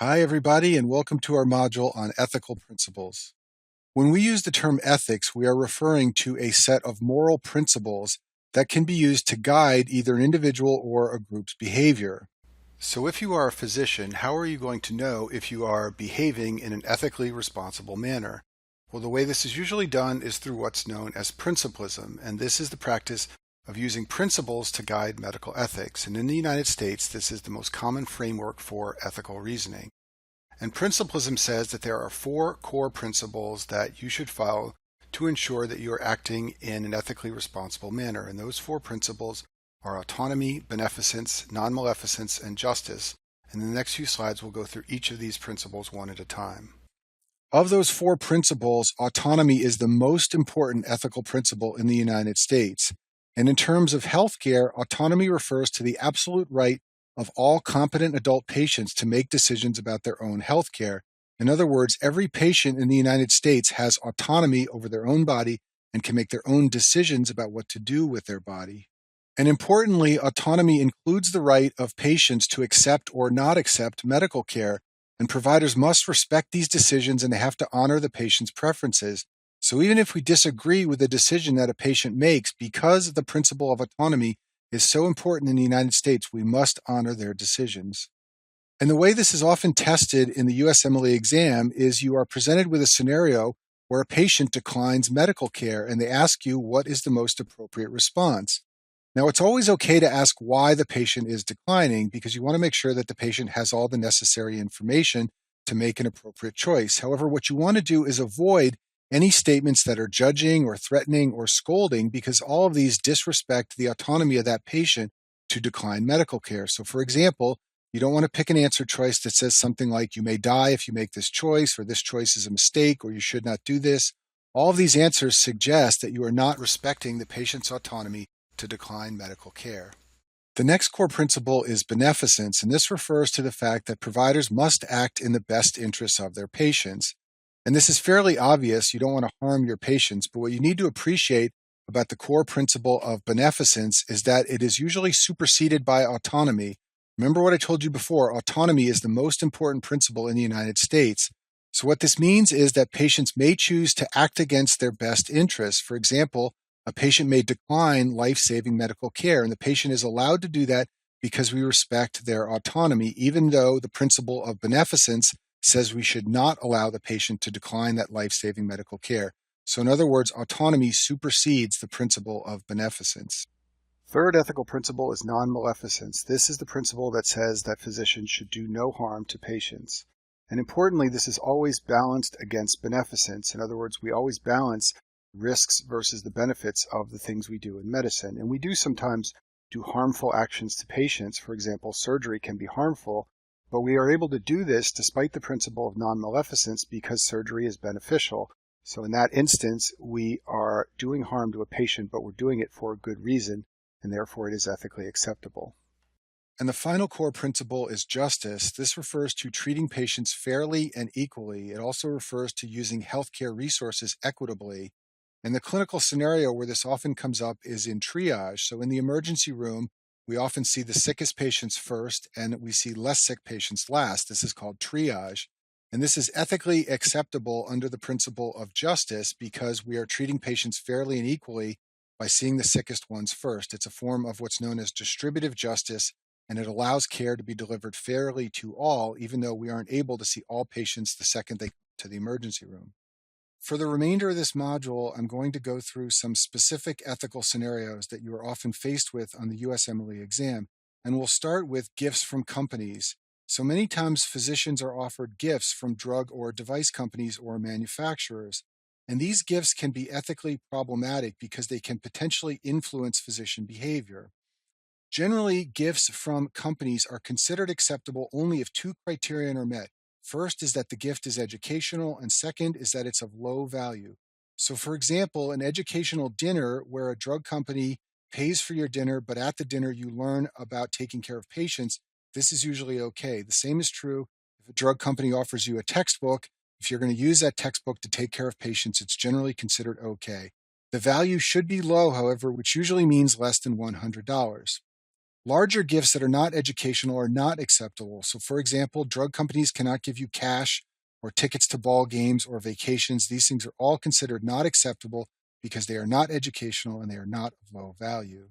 Hi, everybody, and welcome to our module on ethical principles. When we use the term ethics, we are referring to a set of moral principles that can be used to guide either an individual or a group's behavior. So if you are a physician, how are you going to know if you are behaving in an ethically responsible manner? Well, the way this is usually done is through what's known as principlism, and this is the practice of using principles to guide medical ethics. And in the United States, this is the most common framework for ethical reasoning. And principlism says that there are four core principles that you should follow to ensure that you are acting in an ethically responsible manner. And those four principles are autonomy, beneficence, non-maleficence, and justice. And in the next few slides, we'll go through each of these principles one at a time. Of those four principles, autonomy is the most important ethical principle in the United States. And in terms of healthcare, autonomy refers to the absolute right of all competent adult patients to make decisions about their own health care. In other words, every patient in the United States has autonomy over their own body and can make their own decisions about what to do with their body. And importantly, autonomy includes the right of patients to accept or not accept medical care, and providers must respect these decisions and they have to honor the patient's preferences. So even if we disagree with the decision that a patient makes, because the principle of autonomy is so important in the United States, we must honor their decisions. And the way this is often tested in the USMLE exam is you are presented with a scenario where a patient declines medical care and they ask you what is the most appropriate response. Now, it's always okay to ask why the patient is declining because you want to make sure that the patient has all the necessary information to make an appropriate choice. However, what you want to do is avoid any statements that are judging or threatening or scolding because all of these disrespect the autonomy of that patient to decline medical care. So, for example, you don't want to pick an answer choice that says something like, you may die if you make this choice, or this choice is a mistake, or you should not do this. All of these answers suggest that you are not respecting the patient's autonomy to decline medical care. The next core principle is beneficence, and this refers to the fact that providers must act in the best interests of their patients. And this is fairly obvious. You don't want to harm your patients, but what you need to appreciate about the core principle of beneficence is that it is usually superseded by autonomy. Remember what I told you before, autonomy is the most important principle in the United States. So what this means is that patients may choose to act against their best interests. For example, a patient may decline life-saving medical care, and the patient is allowed to do that because we respect their autonomy, even though the principle of beneficence says we should not allow the patient to decline that life-saving medical care. So in other words, autonomy supersedes the principle of beneficence. Third ethical principle is non-maleficence. This is the principle that says that physicians should do no harm to patients. And importantly, this is always balanced against beneficence. In other words, we always balance risks versus the benefits of the things we do in medicine. And we do sometimes do harmful actions to patients. For example, surgery can be harmful, but we are able to do this despite the principle of non-maleficence because surgery is beneficial. So in that instance, we are doing harm to a patient, but we're doing it for a good reason, and therefore it is ethically acceptable. And the final core principle is justice. This refers to treating patients fairly and equally. It also refers to using healthcare resources equitably. And the clinical scenario where this often comes up is in triage. So in the emergency room, we often see the sickest patients first, and we see less sick patients last. This is called triage. And this is ethically acceptable under the principle of justice because we are treating patients fairly and equally by seeing the sickest ones first. It's a form of what's known as distributive justice, and it allows care to be delivered fairly to all, even though we aren't able to see all patients the second they come to the emergency room. For the remainder of this module, I'm going to go through some specific ethical scenarios that you are often faced with on the USMLE exam, and we'll start with gifts from companies. So many times physicians are offered gifts from drug or device companies or manufacturers, and these gifts can be ethically problematic because they can potentially influence physician behavior. Generally, gifts from companies are considered acceptable only if two criteria are met. First is that the gift is educational, and second is that it's of low value. So for example, an educational dinner where a drug company pays for your dinner, but at the dinner you learn about taking care of patients, this is usually okay. The same is true if a drug company offers you a textbook. If you're going to use that textbook to take care of patients, it's generally considered okay. The value should be low, however, which usually means less than $100. Larger gifts that are not educational are not acceptable. So, for example, drug companies cannot give you cash or tickets to ball games or vacations. These things are all considered not acceptable because they are not educational and they are not of low value.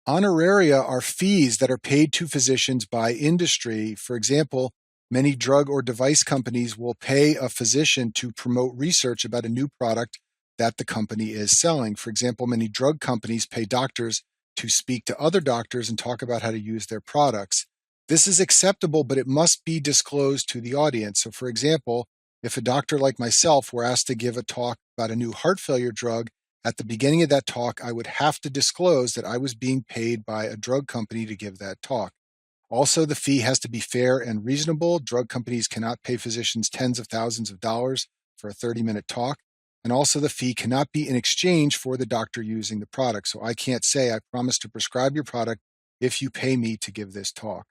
Honoraria are fees that are paid to physicians by industry. For example, many drug or device companies will pay a physician to promote research about a new product that the company is selling. For example, many drug companies pay doctors to speak to other doctors and talk about how to use their products. This is acceptable, but it must be disclosed to the audience. So, for example, if a doctor like myself were asked to give a talk about a new heart failure drug, at the beginning of that talk, I would have to disclose that I was being paid by a drug company to give that talk. Also, the fee has to be fair and reasonable. Drug companies cannot pay physicians tens of thousands of dollars for a 30-minute talk. And also, the fee cannot be in exchange for the doctor using the product. So I can't say, I promise to prescribe your product if you pay me to give this talk.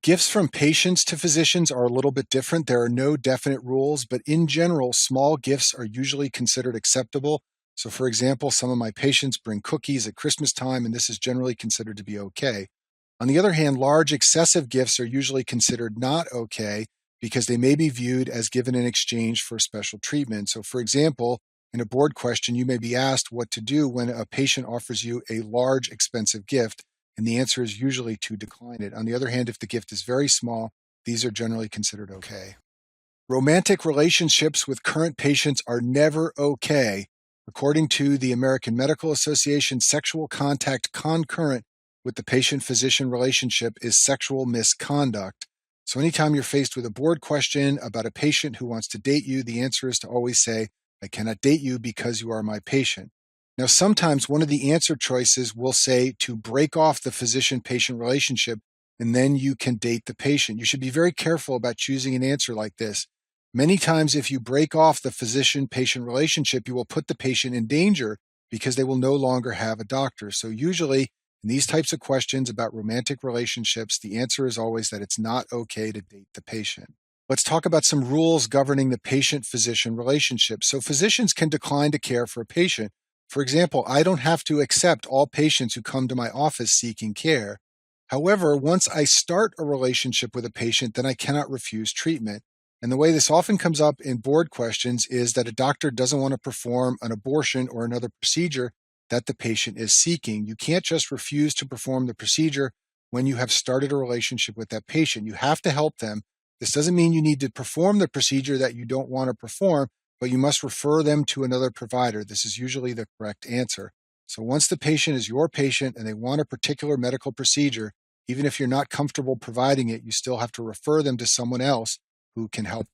Gifts from patients to physicians are a little bit different. There are no definite rules, but in general, small gifts are usually considered acceptable. So, for example, some of my patients bring cookies at Christmas time, and this is generally considered to be okay. On the other hand, large excessive gifts are usually considered not okay because they may be viewed as given in exchange for special treatment. So, for example, in a board question, you may be asked what to do when a patient offers you a large expensive gift, and the answer is usually to decline it. On the other hand, if the gift is very small, these are generally considered okay. Romantic relationships with current patients are never okay. According to the American Medical Association, sexual contact concurrent with the patient-physician relationship is sexual misconduct. So anytime you're faced with a board question about a patient who wants to date you, the answer is to always say, I cannot date you because you are my patient. Now, sometimes one of the answer choices will say to break off the physician-patient relationship, and then you can date the patient. You should be very careful about choosing an answer like this. Many times, if you break off the physician-patient relationship, you will put the patient in danger because they will no longer have a doctor. So usually, in these types of questions about romantic relationships, the answer is always that it's not okay to date the patient. Let's talk about some rules governing the patient-physician relationship. So physicians can decline to care for a patient. For example, I don't have to accept all patients who come to my office seeking care. However, once I start a relationship with a patient, then I cannot refuse treatment. And the way this often comes up in board questions is that a doctor doesn't want to perform an abortion or another procedure that the patient is seeking. You can't just refuse to perform the procedure when you have started a relationship with that patient. You have to help them. This doesn't mean you need to perform the procedure that you don't want to perform, but you must refer them to another provider. This is usually the correct answer. So once the patient is your patient and they want a particular medical procedure, even if you're not comfortable providing it, you still have to refer them to someone else who can help them.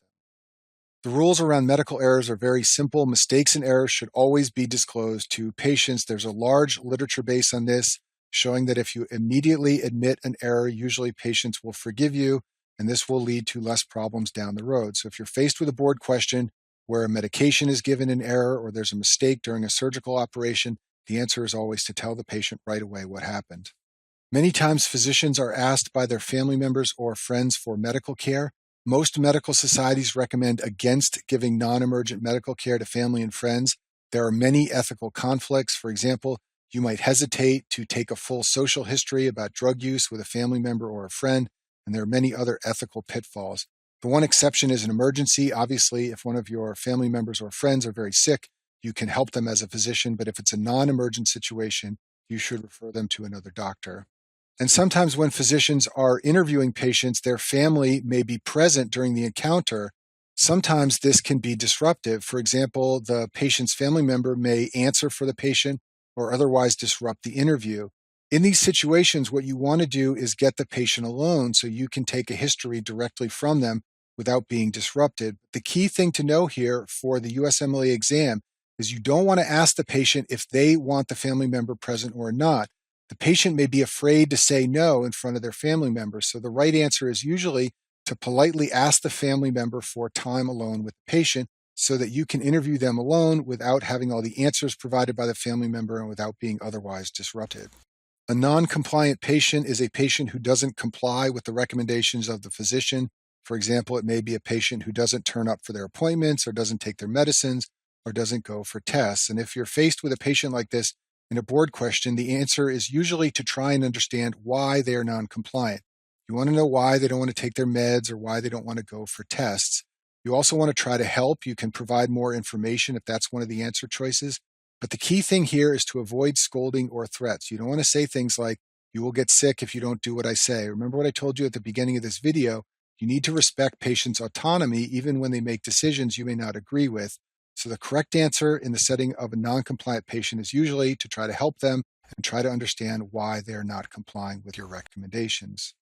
The rules around medical errors are very simple. Mistakes and errors should always be disclosed to patients. There's a large literature base on this showing that if you immediately admit an error, usually patients will forgive you, and this will lead to less problems down the road. So if you're faced with a board question where a medication is given in error or there's a mistake during a surgical operation, the answer is always to tell the patient right away what happened. Many times physicians are asked by their family members or friends for medical care. Most medical societies recommend against giving non-emergent medical care to family and friends. There are many ethical conflicts. For example, you might hesitate to take a full social history about drug use with a family member or a friend, and there are many other ethical pitfalls. The one exception is an emergency. Obviously, if one of your family members or friends are very sick, you can help them as a physician, but if it's a non-emergent situation, you should refer them to another doctor. And sometimes when physicians are interviewing patients, their family may be present during the encounter. Sometimes this can be disruptive. For example, the patient's family member may answer for the patient or otherwise disrupt the interview. In these situations, what you want to do is get the patient alone so you can take a history directly from them without being disrupted. The key thing to know here for the USMLE exam is you don't want to ask the patient if they want the family member present or not. The patient may be afraid to say no in front of their family members. So the right answer is usually to politely ask the family member for time alone with the patient so that you can interview them alone without having all the answers provided by the family member and without being otherwise disrupted. A non-compliant patient is a patient who doesn't comply with the recommendations of the physician. For example, it may be a patient who doesn't turn up for their appointments or doesn't take their medicines or doesn't go for tests. And if you're faced with a patient like this, in a board question, the answer is usually to try and understand why they are non-compliant. You want to know why they don't want to take their meds or why they don't want to go for tests. You also want to try to help. You can provide more information if that's one of the answer choices. But the key thing here is to avoid scolding or threats. You don't want to say things like, "You will get sick if you don't do what I say." Remember what I told you at the beginning of this video? You need to respect patients' autonomy even when they make decisions you may not agree with. So the correct answer in the setting of a non-compliant patient is usually to try to help them and try to understand why they're not complying with your recommendations.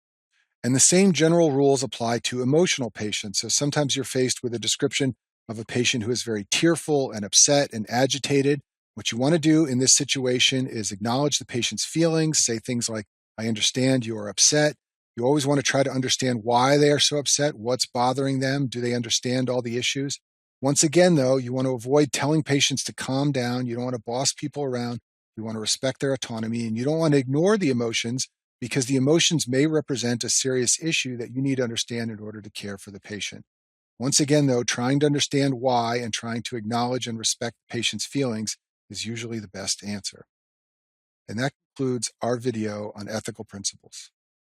And the same general rules apply to emotional patients. So sometimes you're faced with a description of a patient who is very tearful and upset and agitated. What you want to do in this situation is acknowledge the patient's feelings, say things like, "I understand you are upset." You always want to try to understand why they are so upset, what's bothering them, do they understand all the issues? Once again, though, you want to avoid telling patients to calm down. You don't want to boss people around. You want to respect their autonomy, and you don't want to ignore the emotions because the emotions may represent a serious issue that you need to understand in order to care for the patient. Once again, though, trying to understand why and trying to acknowledge and respect the patient's feelings is usually the best answer. And that concludes our video on ethical principles.